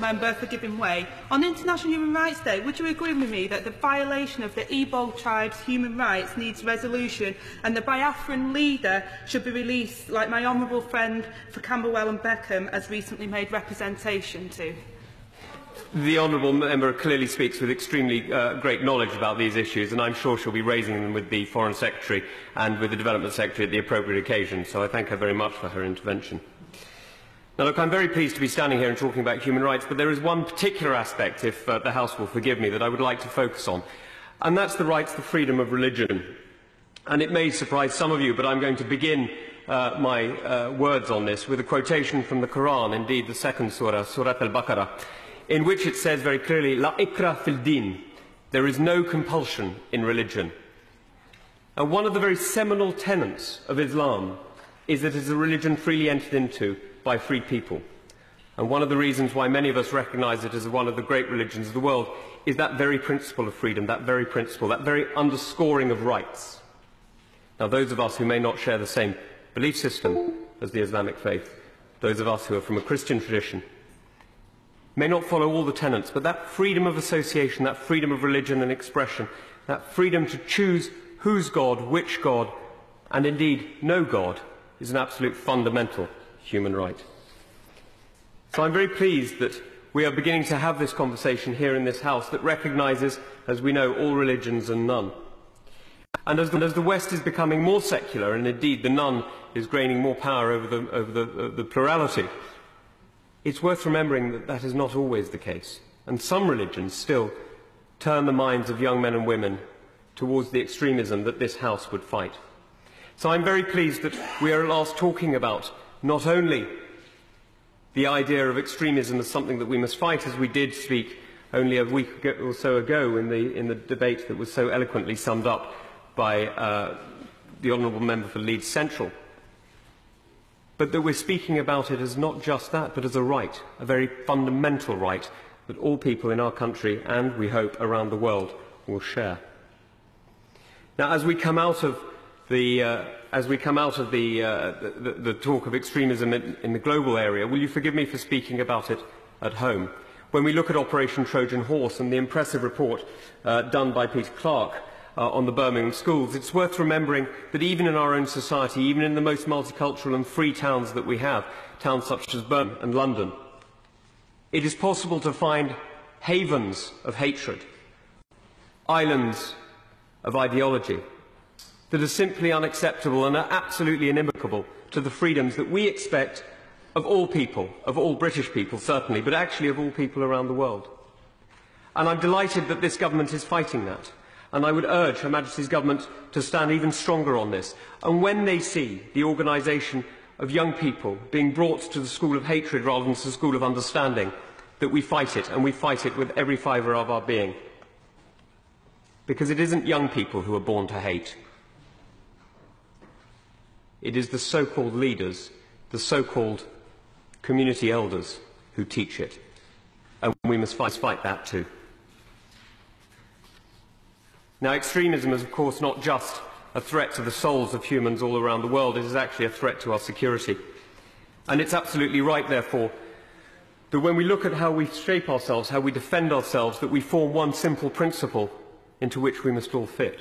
member for giving way. On International Human Rights Day, would you agree with me that the violation of the Igbo tribe's human rights needs resolution and the Biafran leader should be released, like my honourable friend for Camberwell and Beckham has recently made representation to? The honourable member clearly speaks with extremely great knowledge about these issues, and I'm sure she'll be raising them with the Foreign Secretary and with the Development Secretary at the appropriate occasion, so I thank her very much for her intervention. Now, look, I'm very pleased to be standing here and talking about human rights, but there is one particular aspect, if the House will forgive me, that I would like to focus on, and that's the right to freedom of religion. And it may surprise some of you, but I'm going to begin my words on this with a quotation from the Quran, indeed the second surah, Surah Al-Baqarah, in which it says very clearly, La ikra fil din, there is no compulsion in religion. And one of the very seminal tenets of Islam is that it is a religion freely entered into by free people. And one of the reasons why many of us recognise it as one of the great religions of the world is that very principle of freedom, that very principle, that very underscoring of rights. Now, those of us who may not share the same belief system as the Islamic faith, those of us who are from a Christian tradition, may not follow all the tenets, but that freedom of association, that freedom of religion and expression, that freedom to choose whose God, which God, and indeed no God, is an absolute fundamental human right. So I'm very pleased that we are beginning to have this conversation here in this House that recognises, as we know, all religions and none. And as the West is becoming more secular, and indeed the none is gaining more power over the plurality, it's worth remembering that that is not always the case. And some religions still turn the minds of young men and women towards the extremism that this House would fight. So I'm very pleased that we are at last talking about not only the idea of extremism as something that we must fight, as we did speak only a week or so ago in the debate that was so eloquently summed up by the honourable member for Leeds Central, but that we're speaking about it as not just that, but as a right, a very fundamental right that all people in our country and, we hope, around the world will share. Now, as we come out of the talk of extremism in the global area, will you forgive me for speaking about it at home? When we look at Operation Trojan Horse and the impressive report done by Peter Clark on the Birmingham schools, it's worth remembering that even in our own society, even in the most multicultural and free towns that we have, towns such as Birmingham and London, it is possible to find havens of hatred, islands of ideology, that are simply unacceptable and are absolutely inimical to the freedoms that we expect of all people, of all British people certainly, but actually of all people around the world. And I'm delighted that this government is fighting that. And I would urge Her Majesty's government to stand even stronger on this. And when they see the organisation of young people being brought to the school of hatred rather than to the school of understanding, that we fight it, and we fight it with every fibre of our being. Because it isn't young people who are born to hate. It is the so-called leaders, the so-called community elders who teach it. And we must fight that too. Now, extremism is, of course, not just a threat to the souls of humans all around the world. It is actually a threat to our security. And it's absolutely right, therefore, that when we look at how we shape ourselves, how we defend ourselves, that we form one simple principle into which we must all fit.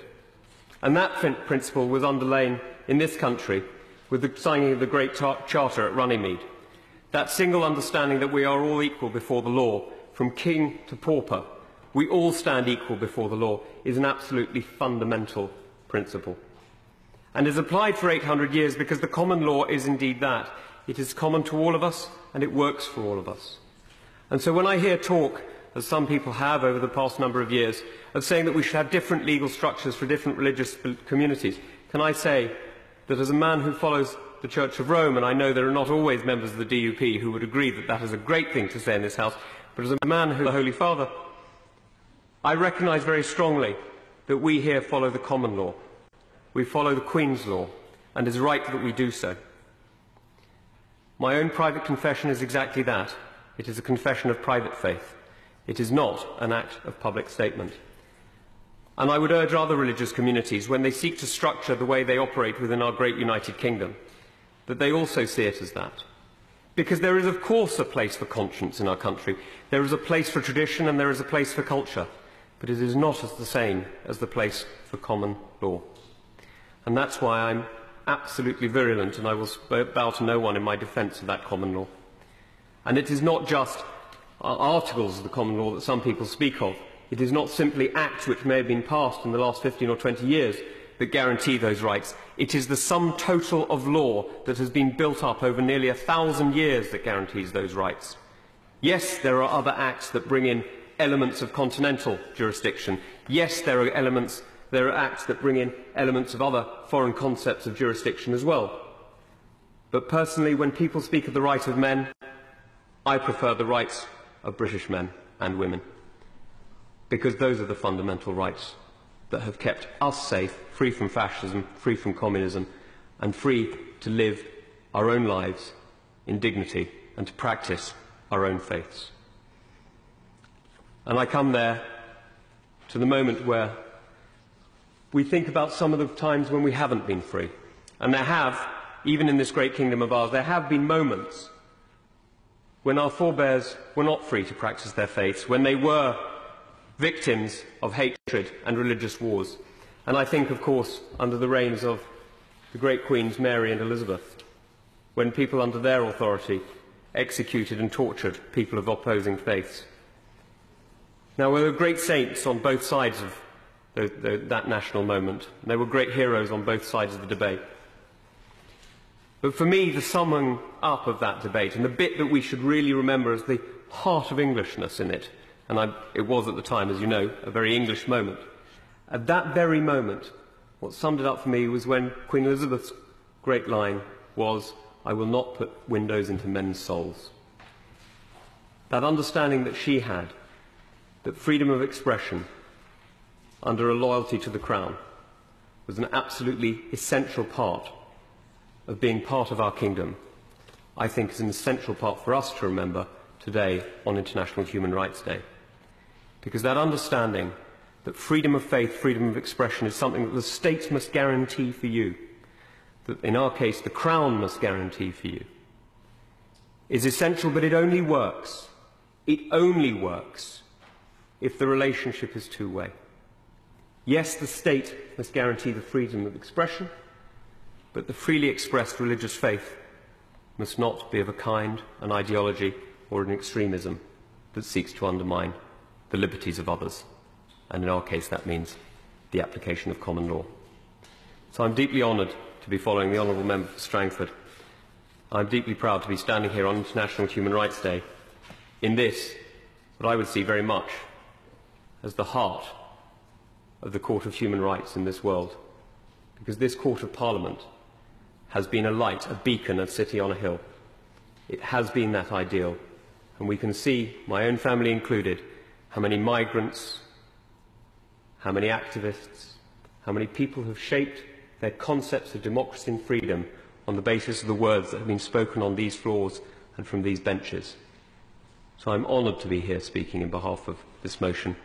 And that principle was underlain in this country with the signing of the Great Charter at Runnymede. That single understanding that we are all equal before the law, from king to pauper, we all stand equal before the law, is an absolutely fundamental principle. And is applied for 800 years because the common law is indeed that. It is common to all of us and it works for all of us. And so when I hear talk, as some people have over the past number of years, of saying that we should have different legal structures for different religious communities, can I say that as a man who follows the Church of Rome, and I know there are not always members of the DUP who would agree that that is a great thing to say in this House, but as a man who is the Holy Father, I recognise very strongly that we here follow the common law. We follow the Queen's law, and it is right that we do so. My own private confession is exactly that. It is a confession of private faith. It is not an act of public statement. And I would urge other religious communities, when they seek to structure the way they operate within our great United Kingdom, that they also see it as that. Because there is, of course, a place for conscience in our country. There is a place for tradition and there is a place for culture. But it is not as the same as the place for common law. And that's why I'm absolutely virulent, and I will bow to no one in my defence of that common law. And it is not just articles of the common law that some people speak of. It is not simply acts which may have been passed in the last 15 or 20 years that guarantee those rights. It is the sum total of law that has been built up over nearly 1,000 years that guarantees those rights. Yes, there are other acts that bring in elements of continental jurisdiction. Yes, there are acts that bring in elements of other foreign concepts of jurisdiction as well. But personally, when people speak of the right of men, I prefer the rights of British men and women, because those are the fundamental rights that have kept us safe, free from fascism, free from communism, and free to live our own lives in dignity and to practice our own faiths. And I come there to the moment where we think about some of the times when we haven't been free. And there have, even in this great kingdom of ours, there have been moments when our forebears were not free to practice their faiths, when they were victims of hatred and religious wars. And I think, of course, under the reigns of the great Queens Mary and Elizabeth, when people under their authority executed and tortured people of opposing faiths. Now, there were great saints on both sides of that national moment. There were great heroes on both sides of the debate. But for me, the summing up of that debate, and the bit that we should really remember as the heart of Englishness in it, and it was at the time, as you know, a very English moment. At that very moment, what summed it up for me was when Queen Elizabeth's great line was, "I will not put windows into men's souls." That understanding that she had, that freedom of expression under a loyalty to the Crown was an absolutely essential part of being part of our kingdom, I think is an essential part for us to remember today on International Human Rights Day. Because that understanding that freedom of faith, freedom of expression is something that the state must guarantee for you, that in our case the Crown must guarantee for you, is essential, but it only works if the relationship is two-way. Yes, the state must guarantee the freedom of expression, but the freely expressed religious faith must not be of a kind, an ideology, or an extremism that seeks to undermine the liberties of others. And in our case, that means the application of common law. So I'm deeply honoured to be following the Honourable Member for Strangford. I'm deeply proud to be standing here on International Human Rights Day in this, what I would see very much as the heart of the Court of Human Rights in this world. Because this Court of Parliament has been a light, a beacon, a city on a hill. It has been that ideal. And we can see, my own family included, how many migrants, how many activists, how many people have shaped their concepts of democracy and freedom on the basis of the words that have been spoken on these floors and from these benches. So I'm honoured to be here speaking in behalf of this motion,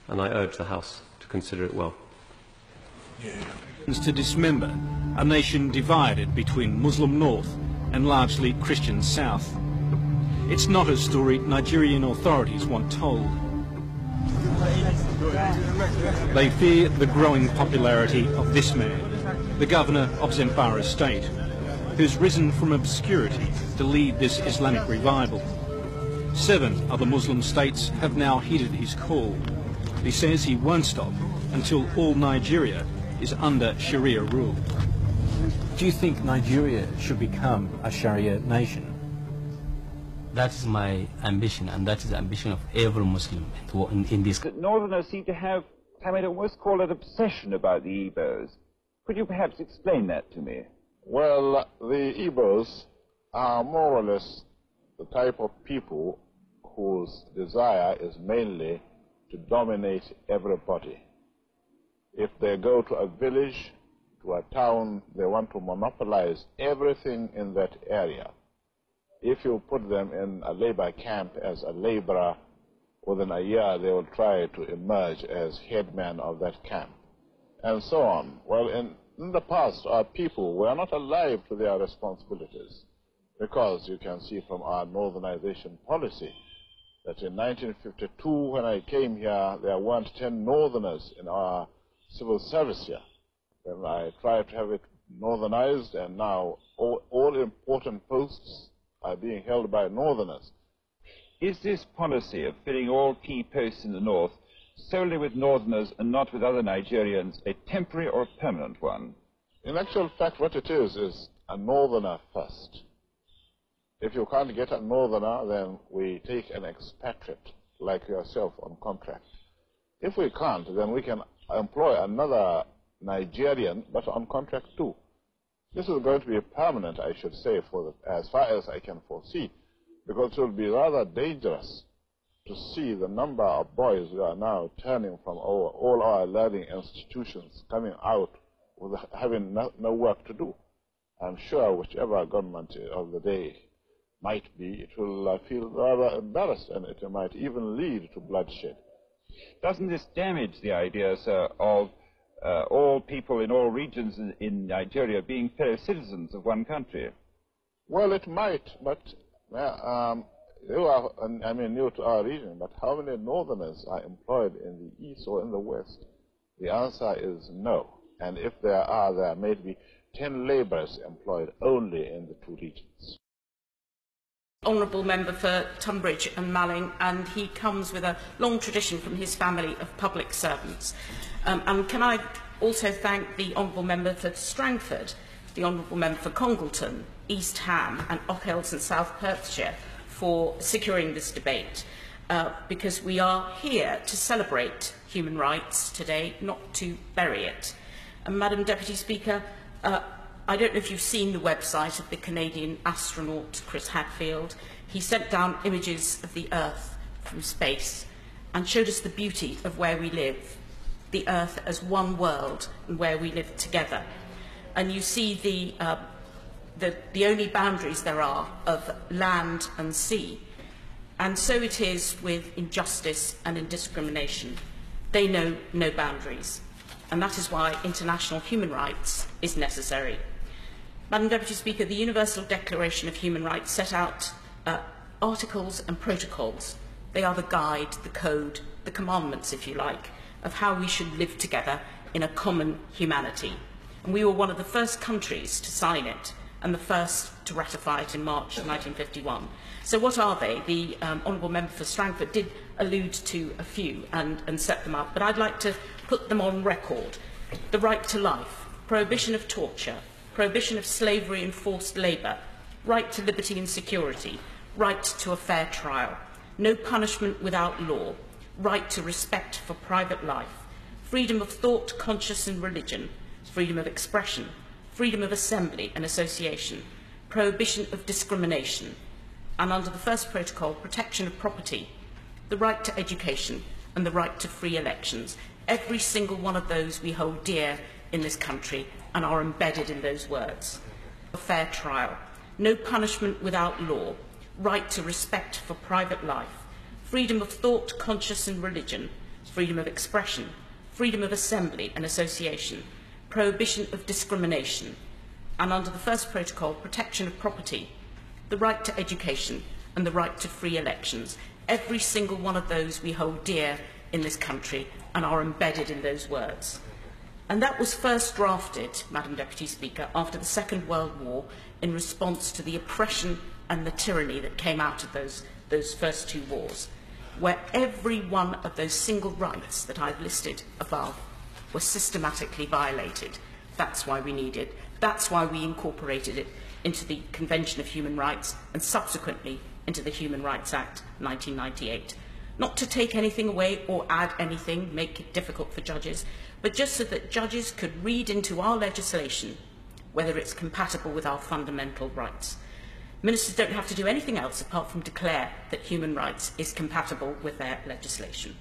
and I urge the House to consider it well. To dismember a nation divided between Muslim North and largely Christian South. It's not a story Nigerian authorities want told. They fear the growing popularity of this man, the governor of Zamfara state, who's risen from obscurity to lead this Islamic revival. 7 other Muslim states have now heeded his call. He says he won't stop until all Nigeria is under Sharia rule. Do you think Nigeria should become a Sharia nation? That is my ambition, and that is the ambition of every Muslim in this country. Northerners seem to have, I might almost call it obsession about the Igbos. Could you perhaps explain that to me? Well, the Igbos are more or less the type of people whose desire is mainly to dominate everybody. If they go to a village, to a town, they want to monopolize everything in that area. If you put them in a labor camp as a laborer, within a year they will try to emerge as headman of that camp, and so on. Well, in the past, our people were not alive to their responsibilities. because you can see from our northernization policy that in 1952, when I came here, there weren't 10 northerners in our civil service here. Then I tried to have it northernized, and now all important posts are being held by northerners. Is this policy of filling all key posts in the north solely with northerners and not with other Nigerians a temporary or permanent one? In actual fact, what it is a northerner first. If you can't get a northerner, then we take an expatriate like yourself on contract. If we can't, then we can employ another Nigerian, but on contract too. This is going to be permanent, I should say, as far as I can foresee, because it will be rather dangerous to see the number of boys who are now turning from all our learning institutions coming out with having no work to do. I'm sure whichever government of the day might be, it will feel rather embarrassed, and it might even lead to bloodshed. Doesn't this damage the idea, sir, of all people in all regions in Nigeria being fellow citizens of one country? Well, it might, but you are, I mean, new to our region, but how many northerners are employed in the east or in the west? The answer is no. And if there are, there may be 10 labourers employed only in the two regions. Honourable member for Tunbridge and Malling, and he comes with a long tradition from his family of public servants. And can I also thank the Honourable member for Strangford, the Honourable member for Congleton, East Ham and Ochils and South Perthshire for securing this debate, because we are here to celebrate human rights today, not to bury it. And Madam Deputy Speaker, I don't know if you've seen the website of the Canadian astronaut Chris Hadfield. He sent down images of the Earth from space and showed us the beauty of where we live, the Earth as one world and where we live together. And you see the only boundaries there are of land and sea. And so it is with injustice and indiscrimination. They know no boundaries. And that is why international human rights is necessary. Madam Deputy Speaker, the Universal Declaration of Human Rights set out articles and protocols. They are the guide, the code, the commandments, if you like, of how we should live together in a common humanity. And we were one of the first countries to sign it and the first to ratify it in March 1951. So what are they? The Honourable Member for Strangford did allude to a few and set them up, but I'd like to put them on record. The right to life, prohibition of torture, prohibition of slavery and forced labour, right to liberty and security, right to a fair trial, no punishment without law, right to respect for private life, freedom of thought, conscience and religion, freedom of expression, freedom of assembly and association, prohibition of discrimination, and under the first protocol, protection of property, the right to education and the right to free elections. Every single one of those we hold dear in this country and are embedded in those words. A fair trial, no punishment without law, right to respect for private life, freedom of thought, conscience and religion, freedom of expression, freedom of assembly and association, prohibition of discrimination, and under the first protocol, protection of property, the right to education and the right to free elections. Every single one of those we hold dear in this country and are embedded in those words. And that was first drafted, Madam Deputy Speaker, after the Second World War in response to the oppression and the tyranny that came out of those first two wars, where every one of those single rights that I've listed above were systematically violated. That's why we need it. That's why we incorporated it into the Convention of Human Rights and subsequently into the Human Rights Act 1998. Not to take anything away or add anything, make it difficult for judges, but just so that judges could read into our legislation whether it's compatible with our fundamental rights. Ministers don't have to do anything else apart from declare that human rights is compatible with their legislation.